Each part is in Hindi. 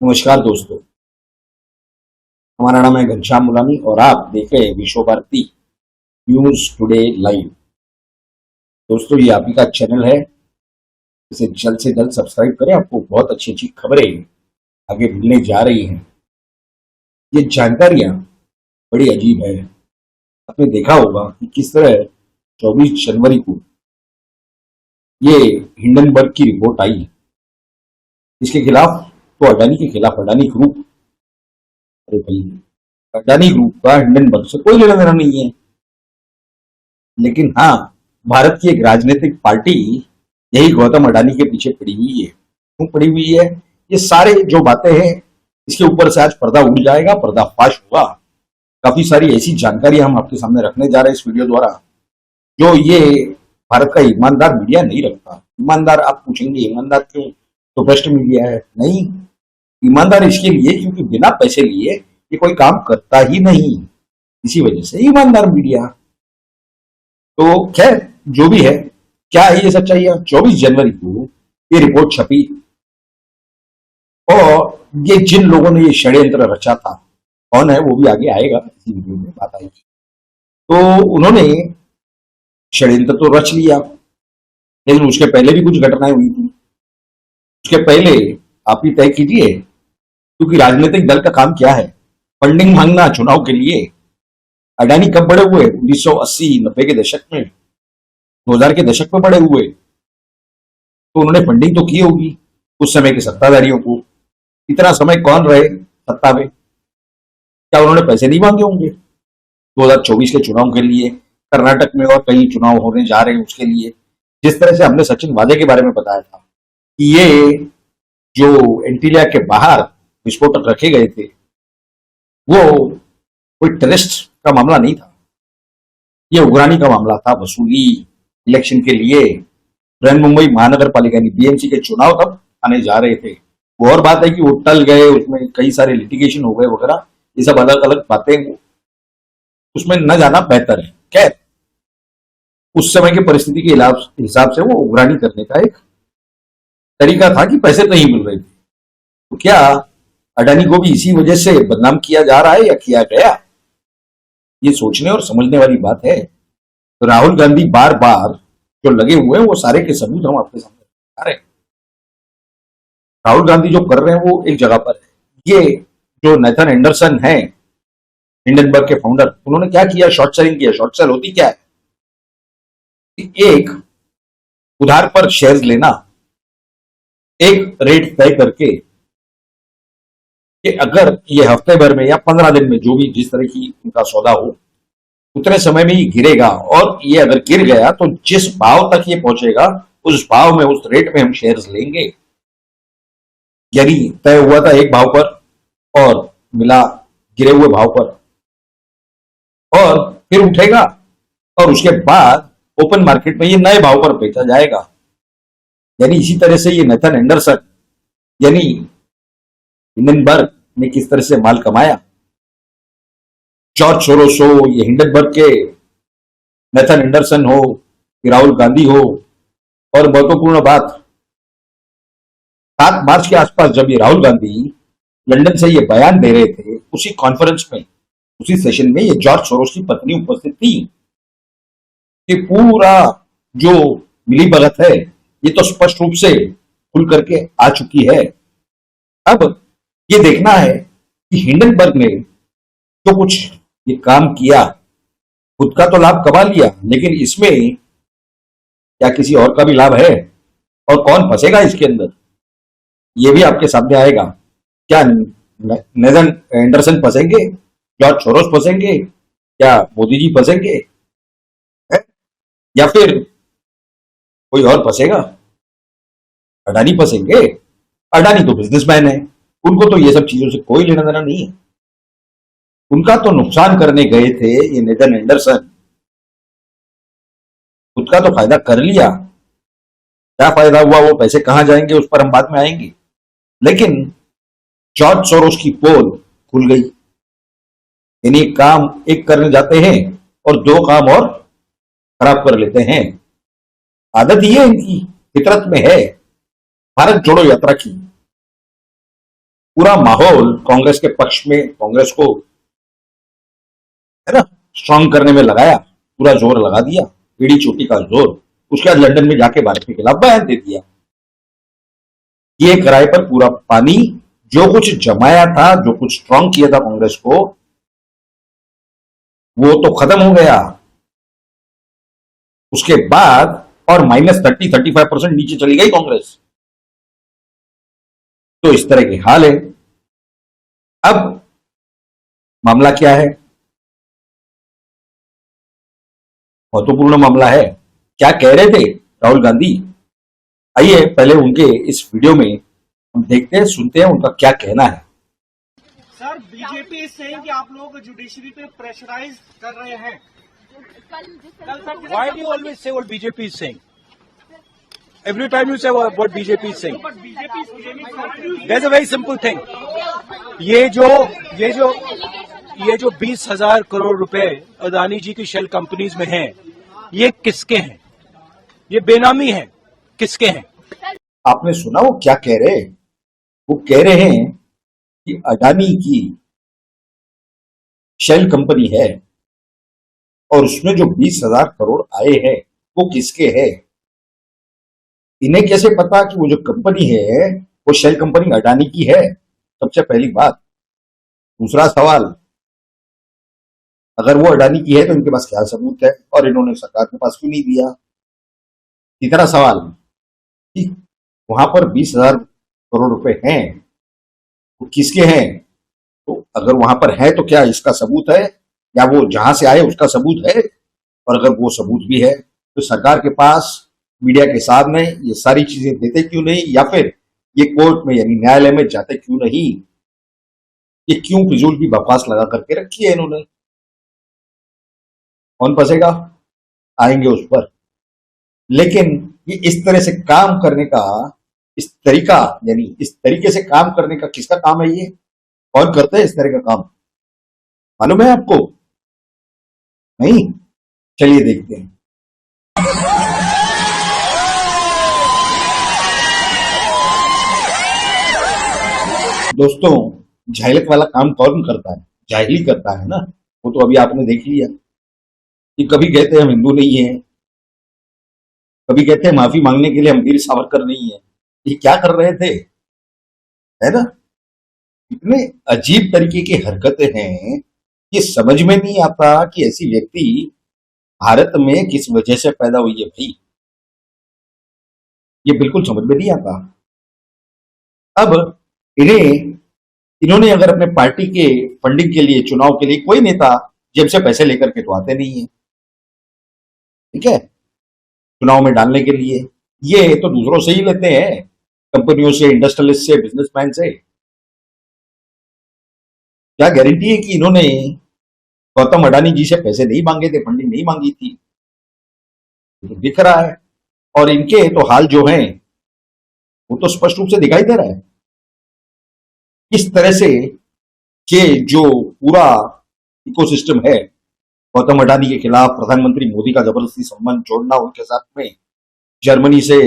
नमस्कार दोस्तों। हमारा नाम है घनश्याम मुलानी और आप देख रहे हैं विश्व भारती न्यूज टुडे लाइव। दोस्तों, ये आप ही का चैनल है, इसे जल्द से जल्द सब्सक्राइब करें। आपको बहुत अच्छी अच्छी खबरें आगे मिलने जा रही हैं। ये जानकारियां बड़ी अजीब है। आपने देखा होगा कि किस तरह 24 जनवरी को ये हिंडनबर्ग की रिपोर्ट आई। इसके खिलाफ तो अडानी के खिलाफ अडानी ग्रुप, अरे भाई, अडानी ग्रुप का हिंडनबर्ग से कोई लेना देना नहीं है। लेकिन हाँ, भारत की एक राजनीतिक पार्टी यही गौतम अडानी के पीछे पड़ी हुई है। क्यों पड़ी हुई है? ये सारे जो बातें हैं, इसके ऊपर से आज पर्दा उड़ जाएगा, पर्दाफाश होगा। काफी सारी ऐसी जानकारी हम आपके सामने रखने जा रहे हैं इस वीडियो द्वारा, जो ये भारत का ईमानदार मीडिया नहीं रखता। ईमानदार, आप पूछेंगे ईमानदार क्यों? तो भ्रष्ट मीडिया है? नहीं, ईमानदार इसके लिए क्योंकि बिना पैसे लिए ये कोई काम करता ही नहीं। इसी वजह से ईमानदार मीडिया। तो खैर, जो भी है, क्या है ये सच्चाई है? 24 जनवरी को ये रिपोर्ट छपी और ये जिन लोगों ने ये षड्यंत्र रचा था, कौन है वो भी आगे आएगा, इसी वीडियो में बात आएगी। तो उन्होंने षड्यंत्र तो रच लिया, लेकिन उसके पहले भी कुछ घटनाएं हुई थी। उसके पहले आप ही तय कीजिए, क्योंकि राजनीतिक दल का काम क्या है? फंडिंग मांगना चुनाव के लिए। अडानी कब बड़े हुए? 1980-90 के दशक में, 2000 के दशक में बड़े हुए। तो उन्होंने फंडिंग तो की होगी उस समय के सत्ताधारियों को। इतना समय कौन रहे सत्ता में? क्या उन्होंने पैसे नहीं मांगे होंगे 2024 के चुनाव के लिए? कर्नाटक में और कई चुनाव होने जा रहे हैं उसके लिए। जिस तरह से हमने सचिन वाजे के बारे में बताया था कि ये जो एंटीलिया के बाहर विस्फोटक रखे गए थे, वो कोई टेररिस्ट का मामला नहीं था, ये उग्रानी का मामला था। वसूली इलेक्शन के लिए बृहन्मुंबई महानगर पालिका यानी बीएमसी के चुनाव तब आने जा रहे थे। वो और बात है कि वो टल गए, उसमें कई सारे लिटिगेशन हो गए वगैरह, ये सब अलग अलग बातें, उसमें न जाना बेहतर है। खैर, उस समय की परिस्थिति के हिसाब से वो उग्रानी करने का एक तरीका था कि पैसे नहीं मिल रहे थे। तो क्या अडानी को भी इसी वजह से बदनाम किया जा रहा है या किया गया? ये सोचने और समझने वाली बात है। तो राहुल गांधी बार बार जो लगे हुए हैं, वो सारे के सबूत हम आपके सामने आ रहे हैं। राहुल गांधी जो कर रहे हैं वो एक जगह पर है। ये जो नेथन एंडरसन है, हिंडनबर्ग के फाउंडर, उन्होंने क्या किया? शॉर्ट सेलिंग किया। शॉर्ट सेल होती क्या है? एक उधार पर शेयर्स लेना, एक रेट तय करके कि अगर ये हफ्ते भर में या 15 दिन में, जो भी जिस तरह की उनका सौदा हो, उतने समय में ये गिरेगा, और ये अगर गिर गया तो जिस भाव तक ये पहुंचेगा उस भाव में, उस रेट में हम शेयर्स लेंगे। यानी तय हुआ था एक भाव पर और मिला गिरे हुए भाव पर, और फिर उठेगा और उसके बाद ओपन मार्केट में ये नए भाव पर बेचा जाएगा। यानी इसी तरह से ये नेथन एंडरसन यानी हिंडनबर्ग ने किस तरह से माल कमाया। जॉर्ज सोरोस हो, ये हिंडनबर्ग के नेथन एंडरसन हो, राहुल गांधी हो, और महत्वपूर्ण बात, 7 मार्च के आसपास जब ये राहुल गांधी लंदन से ये बयान दे रहे थे, उसी कॉन्फ्रेंस में, उसी सेशन में ये जॉर्ज सोरोस की पत्नी उपस्थित थी। कि पूरा जो मिली भगत है, ये तो स्पष्ट रूप से खुल करके आ चुकी है। अब ये देखना है कि हिंडनबर्ग ने जो कुछ ये काम किया, खुद का तो लाभ कमा लिया, लेकिन इसमें क्या किसी और का भी लाभ है? और कौन फंसेगा इसके अंदर, ये भी आपके सामने आएगा। क्या नेथन एंडरसन फंसेंगे? जॉर्ज सोरोस फंसेंगे? क्या मोदी जी फंसेंगे? या फिर कोई और फंसेगा? अडानी फंसेंगे? अडानी तो बिजनेसमैन है, उनको तो ये सब चीजों से कोई लेना देना नहीं है। उनका तो नुकसान करने गए थे ये नेथन एंडरसन, खुद का तो फायदा कर लिया। क्या फायदा हुआ, वो पैसे कहां जाएंगे, उस पर हम बाद में आएंगे। लेकिन जॉर्ज सोरोस की पोल खुल गई। यानी काम एक करने जाते हैं और 2 काम और खराब कर लेते हैं। आदत ये इनकी फितरत में है, भारत जोड़ो यात्रा की। पूरा माहौल कांग्रेस के पक्ष में, कांग्रेस को है ना स्ट्रांग करने में लगाया, पूरा जोर लगा दिया, एड़ी चोटी का जोर। उसके बाद लंदन में जाके भारत के खिलाफ बयान दे दिया। ये किराए पर पूरा पानी, जो कुछ जमाया था, जो कुछ स्ट्रांग किया था कांग्रेस को, वो तो खत्म हो गया। उसके बाद और -30-35% नीचे चली गई कांग्रेस। तो इस तरह के हाल है। अब मामला क्या है? महत्वपूर्ण मामला है। क्या कह रहे थे राहुल गांधी? आइए पहले उनके इस वीडियो में हम देखते हैं, सुनते हैं उनका क्या कहना है। सर, बीजेपी इस सेइंग कि आप लोग जुडिशरी पे प्रेशराइज कर रहे हैं। Why do you always say what BJP is saying? Every time you say what BJP is saying. But BJP is claiming that There's a very simple thing. ये जो 20,000 करोड़ रुपए अदानी जी की शेल कंपनीज में हैं, ये किसके हैं? ये बेनामी है, किसके हैं? आपने सुना वो क्या कह रहे हैं? वो कह रहे हैं कि अडानी की शेल कंपनी है और उसमें जो 20,000 करोड़ आए हैं वो किसके हैं। इन्हें कैसे पता कि वो जो कंपनी है वो शेल कंपनी अडानी की है? सबसे पहली बात। दूसरा सवाल, अगर वो अडानी की है तो इनके पास क्या सबूत है और इन्होंने सरकार के पास क्यों नहीं दिया? तीसरा सवाल कि वहां पर 20,000 करोड़ रुपए हैं, वो किसके हैं? तो अगर वहां पर है तो क्या इसका सबूत है, या वो जहां से आए उसका सबूत है? और अगर वो सबूत भी है तो सरकार के पास, मीडिया के सामने ये सारी चीजें देते क्यों नहीं, या फिर ये कोर्ट में यानी न्यायालय में जाते क्यों नहीं? ये क्यों फिजूल की बकवास लगा करके रखी है इन्होंने? कौन फंसेगा? आएंगे उस पर। लेकिन ये इस तरह से काम करने का, इस तरीका यानी इस तरीके से काम करने का किसका काम है? ये कौन करते हैं इस तरह का काम? मालूम है आपको? नहीं? चलिए देखते हैं। दोस्तों, जाहिलियत वाला काम कौन करता है? जाहिली करता है ना। वो तो अभी आपने देख लिया कि कभी कहते हैं हम हिंदू नहीं है, कभी कहते हैं माफी मांगने के लिए हम वीर सावरकर नहीं है। ये क्या कर रहे थे, है ना? इतने अजीब तरीके की हरकतें हैं, ये समझ में नहीं आता कि ऐसी व्यक्ति भारत में किस वजह से पैदा हुई है भाई। ये बिल्कुल समझ में नहीं आता। अब इन्होंने अगर अपने पार्टी के फंडिंग के लिए, चुनाव के लिए, कोई नेता जेब से पैसे लेकर के तो आते नहीं है, ठीक है, चुनाव में डालने के लिए। ये तो दूसरों से ही लेते हैं, कंपनियों से, इंडस्ट्रियलिस्ट से, बिजनेसमैन से। क्या गारंटी है कि इन्होंने गौतम अडानी जी से पैसे नहीं मांगे थे, फंडिंग नहीं मांगी थी? ये तो दिख रहा है। और इनके तो हाल जो हैं वो तो स्पष्ट रूप से दिखाई दे रहा है। इस तरह से कि जो पूरा इकोसिस्टम है, गौतम अडानी के खिलाफ प्रधानमंत्री मोदी का जबरदस्ती संबंध जोड़ना उनके साथ में, जर्मनी से,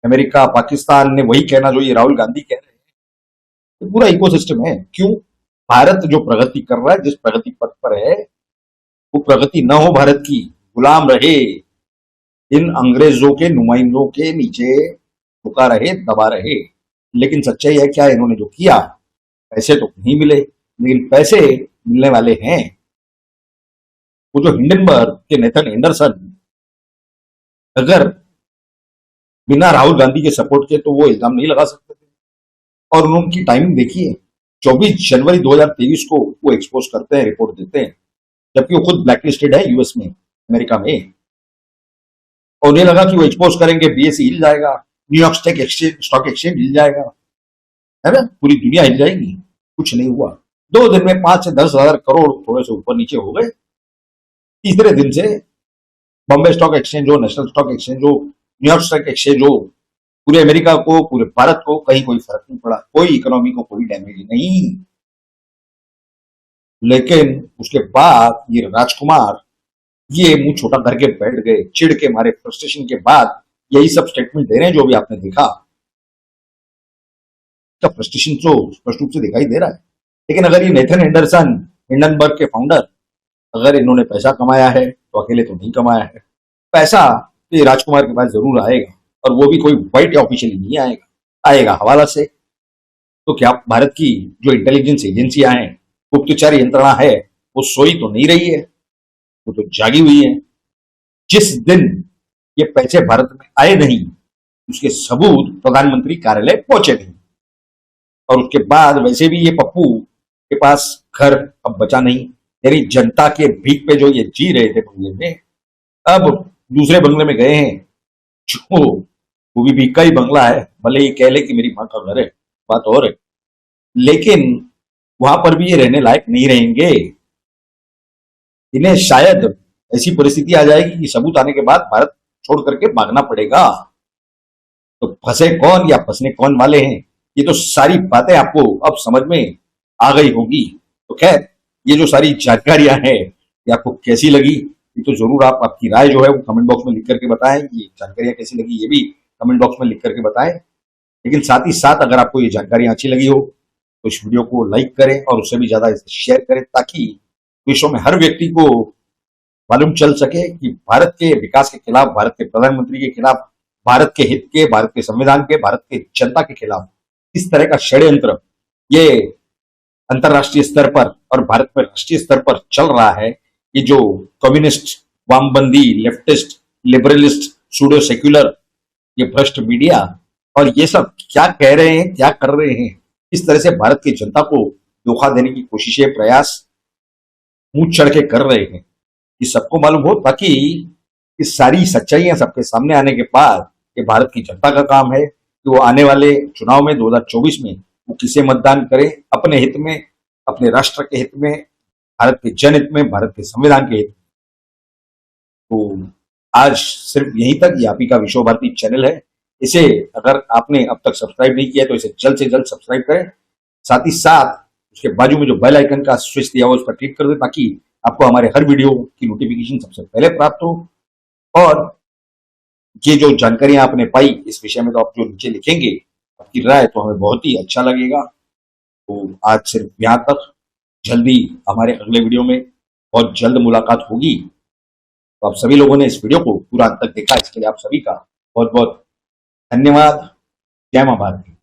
अमेरिका, पाकिस्तान ने वही कहना जो ये राहुल गांधी कह रहे हैं, तो पूरा इकोसिस्टम है। क्यों? भारत जो प्रगति कर रहा है, जिस प्रगति पथ पर है, वो प्रगति न हो भारत की, गुलाम रहे, इन अंग्रेजों के नुमाइंदों के नीचे झुका रहे, दबा रहे। लेकिन सच्चाई है क्या? इन्होंने जो किया, पैसे तो नहीं मिले, लेकिन पैसे मिलने वाले हैं। वो जो हिंडनबर्ग के नेथन एंडरसन, अगर बिना राहुल गांधी के सपोर्ट के तो वो इल्जाम नहीं लगा सकते थे। और उनकी टाइमिंग देखिए, 24 जनवरी 2023 को वो एक्सपोज करते हैं, रिपोर्ट देते हैं, जबकि वो खुद ब्लैकलिस्टेड है यूएस में, अमेरिका में। और उन्हें लगा कि वो एक्सपोज करेंगे, बीएसई हिल जाएगा, न्यूयॉर्क स्टॉक एक्सचेंज हिल जाएगा, है ना, पूरी दुनिया हिल जाएगी। कुछ नहीं हुआ। 2 दिन में 5 से 10,000 करोड़ थोड़े से ऊपर नीचे हो गए। तीसरे दिन से बॉम्बे स्टॉक एक्सचेंज हो, नेशनल स्टॉक एक्सचेंज हो, न्यूयॉर्क स्टॉक एक्सचेंज हो, पूरे अमेरिका को, पूरे भारत को कहीं कोई फर्क नहीं पड़ा, कोई इकोनॉमी को कोई डैमेज नहीं। लेकिन उसके बाद ये राजकुमार ये मुंह छोटा करके बैठ गए, चिढ़ के मारे, फ्रस्ट्रेशन के बाद यही सब स्टेटमेंट दे रहे हैं जो भी आपने देखा। इसका फ्रस्ट्रेशन तो स्पष्ट रूप से दिखाई दे रहा है। लेकिन अगर ये नेथन एंडरसन, हिंडनबर्ग के फाउंडर, अगर इन्होंने पैसा कमाया है तो अकेले तो नहीं कमाया है। पैसा तो ये राजकुमार के पास जरूर आएगा, और वो भी कोई व्हाइट या ऑफिशियली नहीं आएगा, आएगा हवाला से। तो क्या भारत की जो इंटेलिजेंस एजेंसियां हैं, गुप्तचर यंत्रणा है, वो सोई तो नहीं रही है, वो तो जागी हुई है। जिस दिन ये पैसे भारत में आए नहीं, उसके सबूत प्रधानमंत्री कार्यालय पहुंचे नहीं, और उसके बाद वैसे भी ये पप्पू के पास घर अब बचा नहीं, यानी जनता के भीख पे जो ये जी रहे थे बंगले में, अब दूसरे बंगले में गए हैं, जो वो भी भीख का ही बंगला है। भले ही कह ले कि मेरी माँ का घर है, बात और है, लेकिन वहां पर भी ये रहने लायक नहीं रहेंगे। इन्हें शायद ऐसी परिस्थिति आ जाएगी कि सबूत आने के बाद भारत छोड़ करके भागना पड़ेगा। तो फंसे कौन या फंसने कौन वाले हैं, ये तो सारी बातें आपको अब समझ में आ गई होगी। तो खैर, ये जो सारी जानकारियां हैं, ये आपको कैसी लगी, ये तो जरूर आप आपकी राय जो है वो कमेंट बॉक्स में लिख करके बताएं। ये जानकारियां कैसी लगी ये भी कमेंट बॉक्स में लिख करके बताएं। लेकिन साथ ही साथ अगर आपको ये जानकारियां अच्छी लगी हो तो इस वीडियो को लाइक करें और उससे भी ज्यादा इसे शेयर करें, ताकि विश्व में हर व्यक्ति को मालूम चल सके कि भारत के विकास के खिलाफ, भारत के प्रधानमंत्री के खिलाफ, भारत के हित के, भारत के संविधान के, भारत के जनता के खिलाफ इस तरह का षड्यंत्र ये अंतरराष्ट्रीय स्तर पर और भारत में राष्ट्रीय स्तर पर चल रहा है। ये जो कम्युनिस्ट, वामबंदी, लेफ्टिस्ट, लिबरलिस्ट, सूडो सेक्युलर, ये भ्रष्ट मीडिया और ये सब क्या कह रहे हैं, क्या कर रहे हैं, इस तरह से भारत की जनता को धोखा देने की कोशिशें, प्रयास मुंह चढ़ के कर रहे हैं, ये सबको मालूम हो, ताकि ये सारी सच्चाइयां सबके सामने आने के बाद ये भारत की जनता का काम है कि वो आने वाले चुनाव में 2024 में वो किसे मतदान करे, अपने हित में, अपने राष्ट्र के हित में, भारत के जनहित में, भारत के संविधान के हित में। तो आज सिर्फ यहीं तक। ये आप ही का विश्व भारती चैनल है, इसे अगर आपने अब तक सब्सक्राइब नहीं किया तो इसे जल्द से जल्द सब्सक्राइब करें। साथ ही साथ उसके बाजू में जो बेल आइकन का स्विच दिया हुआ उस पर क्लिक कर दें, ताकि आपको हमारे हर वीडियो की नोटिफिकेशन सबसे पहले प्राप्त हो। और ये जो जानकारियां आपने पाई इस विषय में, तो आप जो नीचे लिखेंगे आपकी राय, तो हमें बहुत ही अच्छा लगेगा। तो आज सिर्फ यहाँ तक। जल्दी हमारे अगले वीडियो में बहुत जल्द मुलाकात होगी। तो आप सभी लोगों ने इस वीडियो को पूरा अंत तक देखा, इसके लिए आप सभी का बहुत बहुत धन्यवाद। जय मां भारती।